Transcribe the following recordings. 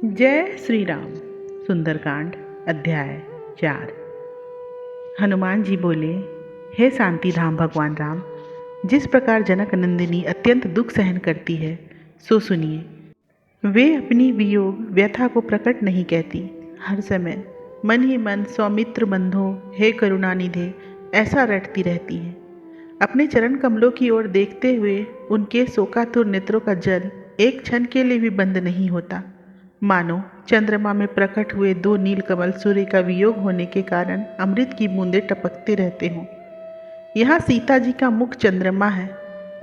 जय श्री राम। सुंदरकांड अध्याय 4। हनुमान जी बोले, हे शांति धाम भगवान राम, जिस प्रकार जनक नंदिनी अत्यंत दुख सहन करती है सो सुनिए। वे अपनी वियोग व्यथा को प्रकट नहीं कहती, हर समय मन ही मन सौमित्र बंधो हे करुणानिधे ऐसा रटती रहती हैं। अपने चरण कमलों की ओर देखते हुए उनके शोकातुर नेत्रों का जल एक क्षण के लिए भी बंद नहीं होता, मानो चंद्रमा में प्रकट हुए दो नीलकमल सूर्य का वियोग होने के कारण अमृत की बूंदें टपकते रहते हों। यहाँ सीता जी का मुख चंद्रमा है,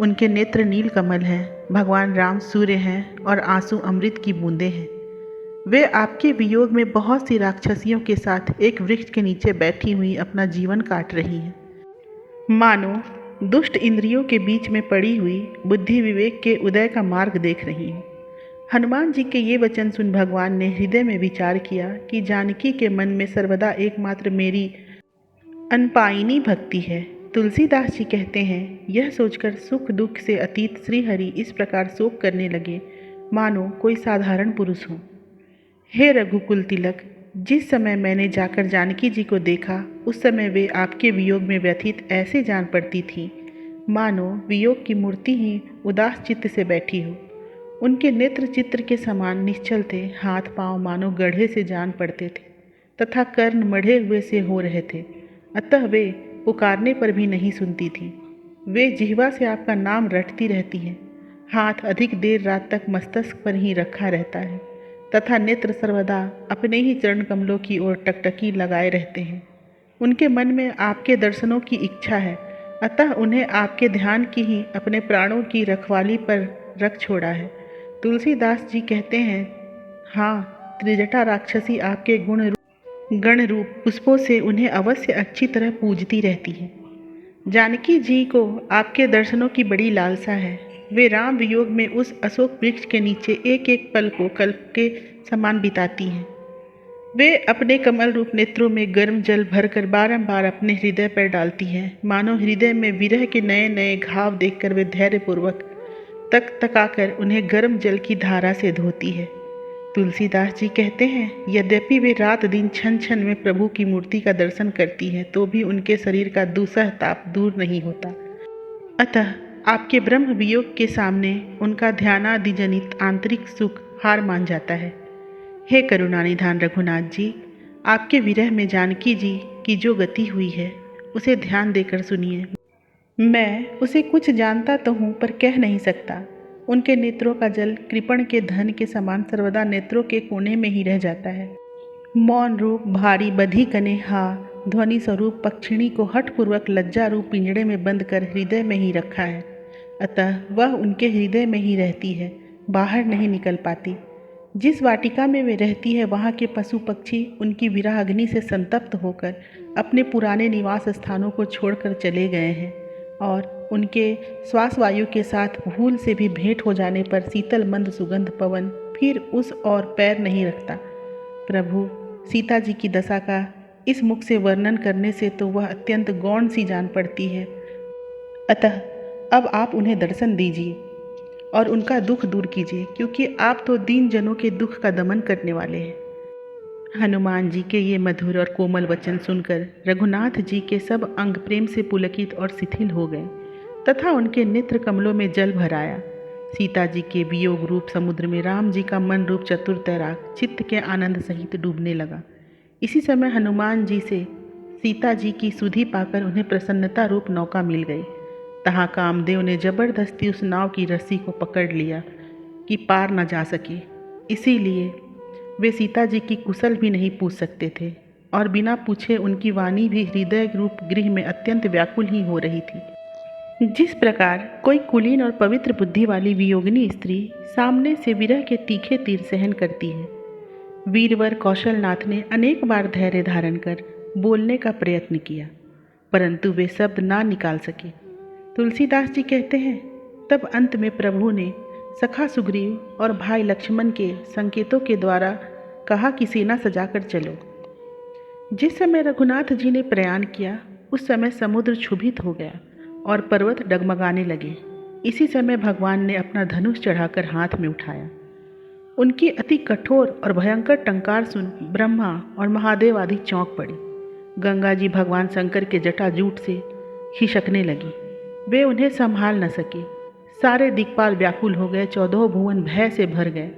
उनके नेत्र नीलकमल हैं, भगवान राम सूर्य हैं और आंसू अमृत की बूंदें हैं। वे आपके वियोग में बहुत सी राक्षसियों के साथ एक वृक्ष के नीचे बैठी हुई अपना जीवन काट रही हैं, मानो दुष्ट इंद्रियों के बीच में पड़ी हुई बुद्धि विवेक के उदय का मार्ग देख रही हैं। हनुमान जी के ये वचन सुन भगवान ने हृदय में विचार किया कि जानकी के मन में सर्वदा एकमात्र मेरी अनपायिनी भक्ति है। तुलसीदास जी कहते हैं, यह सोचकर सुख दुख से अतीत श्रीहरि इस प्रकार शोक करने लगे मानो कोई साधारण पुरुष हो। हे रघुकुल तिलक, जिस समय मैंने जाकर जानकी जी को देखा उस समय वे आपके वियोग में व्यथित ऐसे जान पड़ती थी मानो वियोग की मूर्ति ही उदास चित्त से बैठी हो। उनके नेत्र चित्र के समान निश्चल थे, हाथ पांव मानो गढ़े से जान पड़ते थे तथा कर्ण मढ़े हुए से हो रहे थे, अतः वे पुकारने पर भी नहीं सुनती थी। वे जिह्वा से आपका नाम रटती रहती हैं, हाथ अधिक देर रात तक मस्तक पर ही रखा रहता है तथा नेत्र सर्वदा अपने ही चरण कमलों की ओर टकटकी लगाए रहते हैं। उनके मन में आपके दर्शनों की इच्छा है, अतः उन्हें आपके ध्यान की ही अपने प्राणों की रखवाली पर रख छोड़ा है। तुलसीदास जी कहते हैं, हाँ, त्रिजटा राक्षसी आपके गण रूप पुष्पों से उन्हें अवश्य अच्छी तरह पूजती रहती है। जानकी जी को आपके दर्शनों की बड़ी लालसा है। वे राम वियोग में उस अशोक वृक्ष के नीचे एक एक पल को कल्प के समान बिताती हैं। वे अपने कमल रूप नेत्रों में गर्म जल भरकर बारंबार अपने हृदय पर डालती हैं, मानो हृदय में विरह के नए नए घाव देखकर वे धैर्यपूर्वक तक तकाकर उन्हें गर्म जल की धारा से धोती है। तुलसीदास जी कहते हैं, यद्यपि वे रात दिन क्षण क्षण में प्रभु की मूर्ति का दर्शन करती हैं तो भी उनके शरीर का दूसरा ताप दूर नहीं होता, अतः आपके ब्रह्म वियोग के सामने उनका ध्यानादिजनित आंतरिक सुख हार मान जाता है। हे करुणानिधान रघुनाथ जी, आपके विरह में जानकी जी की जो गति हुई है उसे ध्यान देकर सुनिए। मैं उसे कुछ जानता तो हूँ पर कह नहीं सकता। उनके नेत्रों का जल कृपण के धन के समान सर्वदा नेत्रों के कोने में ही रह जाता है। मौन रूप भारी बधी कने हा ध्वनि स्वरूप पक्षिणी को हठपूर्वक लज्जा रूप पिंजड़े में बंद कर हृदय में ही रखा है, अतः वह उनके हृदय में ही रहती है, बाहर नहीं निकल पाती। जिस वाटिका में वे रहती है वहाँ के पशु पक्षी उनकी विरह अग्नि से संतप्त होकर अपने पुराने निवास स्थानों को छोड़कर चले गए हैं और उनके श्वास वायु के साथ भूल से भी भेंट हो जाने पर शीतल मंद सुगंध पवन फिर उस और पैर नहीं रखता। प्रभु, सीता जी की दशा का इस मुख से वर्णन करने से तो वह अत्यंत गौण सी जान पड़ती है, अतः अब आप उन्हें दर्शन दीजिए और उनका दुख दूर कीजिए, क्योंकि आप तो दीन जनों के दुख का दमन करने वाले हैं। हनुमान जी के ये मधुर और कोमल वचन सुनकर रघुनाथ जी के सब अंग प्रेम से पुलकित और शिथिल हो गए तथा उनके नेत्र कमलों में जल भर आया। सीता जी के वियोग रूप समुद्र में राम जी का मन रूप चतुर तैराक चित्त के आनंद सहित डूबने लगा। इसी समय हनुमान जी से सीता जी की सुधि पाकर उन्हें प्रसन्नता रूप नौका मिल गई। तहाँ कामदेव ने जबरदस्ती उस नाव की रस्सी को पकड़ लिया कि पार न जा सके, इसीलिए वे सीता जी की कुशल भी नहीं पूछ सकते थे और बिना पूछे उनकी वाणी भी हृदय रूप गृह में अत्यंत व्याकुल ही हो रही थी। जिस प्रकार कोई कुलीन और पवित्र बुद्धि वाली वियोगिनी स्त्री सामने से विरह के तीखे तीर सहन करती है, वीरवर कौशलनाथ ने अनेक बार धैर्य धारण कर बोलने का प्रयत्न किया परंतु वे शब्द ना निकाल सके। तुलसीदास जी कहते हैं, तब अंत में प्रभु ने सखा सुग्रीव और भाई लक्ष्मण के संकेतों के द्वारा कहा कि सेना सजाकर चलो। जिस समय रघुनाथ जी ने प्रयाण किया उस समय समुद्र क्षुभित हो गया और पर्वत डगमगाने लगे। इसी समय भगवान ने अपना धनुष चढ़ाकर हाथ में उठाया। उनकी अति कठोर और भयंकर टंकार सुन ब्रह्मा और महादेव आदि चौंक पड़ी। गंगा जी भगवान शंकर के जटाजूट से खिसकने लगी। वे उन्हें संभाल न सके। सारे दिक्पाल व्याकुल हो गए। 14 भुवन भय से भर गए।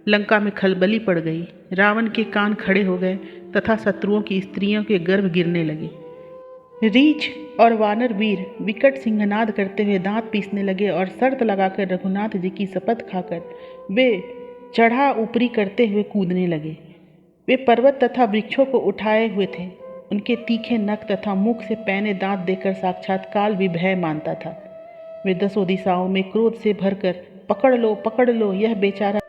लंका में खलबली पड़ गई। रावण के कान खड़े हो गए तथा शत्रुओं की स्त्रियों के गर्भ गिरने लगे। रीछ और वानर वीर विकट सिंहनाद करते हुए दांत पीसने लगे और शर्त लगाकर रघुनाथ जी की शपथ खाकर वे चढ़ा ऊपरी करते हुए कूदने लगे। वे पर्वत तथा वृक्षों को उठाए हुए थे। उनके तीखे नख तथा मुख से पैने दांत देकर साक्षात काल भी भय मानता था। वे 10 दिशाओं में क्रोध से भरकर पकड़ लो यह बेचारा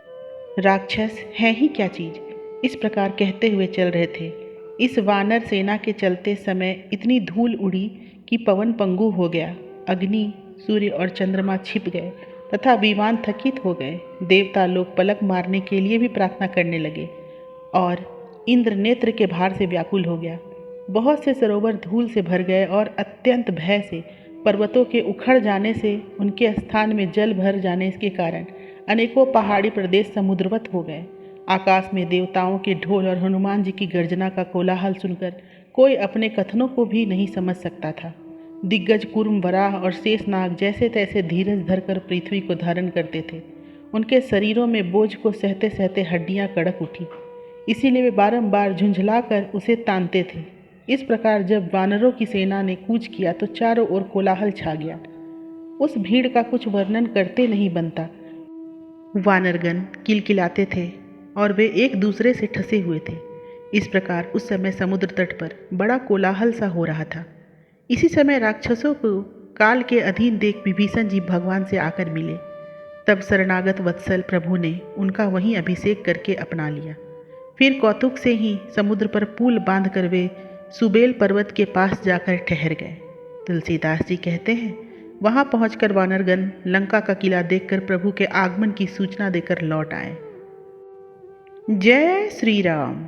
राक्षस है ही क्या चीज, इस प्रकार कहते हुए चल रहे थे। इस वानर सेना के चलते समय इतनी धूल उड़ी कि पवन पंगु हो गया। अग्नि, सूर्य और चंद्रमा छिप गए तथा विमान थकित हो गए। देवता लोग पलक मारने के लिए भी प्रार्थना करने लगे और इंद्र नेत्र के भार से व्याकुल हो गया। बहुत से सरोवर धूल से भर गए और अत्यंत भय से पर्वतों के उखड़ जाने से उनके स्थान में जल भर जाने के कारण अनेकों पहाड़ी प्रदेश समुद्रवत हो गए। आकाश में देवताओं के ढोल और हनुमान जी की गर्जना का कोलाहल सुनकर कोई अपने कथनों को भी नहीं समझ सकता था। दिग्गज कूर्म, वराह और शेषनाग जैसे तैसे धीरज धरकर पृथ्वी को धारण करते थे। उनके शरीरों में बोझ को सहते सहते हड्डियां कड़क उठी, इसीलिए वे बारंबार झुंझलाकर उसे तानते थे। इस प्रकार जब वानरों की सेना ने कूच किया तो चारों ओर कोलाहल छा गया। उस भीड़ का कुछ वर्णन करते नहीं बनता। वानरगण किलकिलाते थे और वे एक दूसरे से ठसे हुए थे। इस प्रकार उस समय समुद्र तट पर बड़ा कोलाहल सा हो रहा था। इसी समय राक्षसों को काल के अधीन देख विभीषण जी भगवान से आकर मिले। तब शरणागत वत्सल प्रभु ने उनका वहीं अभिषेक करके अपना लिया। फिर कौतुक से ही समुद्र पर पुल बांधकर वे सुबेल पर्वत के पास जाकर ठहर गए। तुलसीदास जी कहते हैं, वहां पहुंचकर वानरगण लंका का किला देखकर प्रभु के आगमन की सूचना देकर लौट आए। जय श्री राम।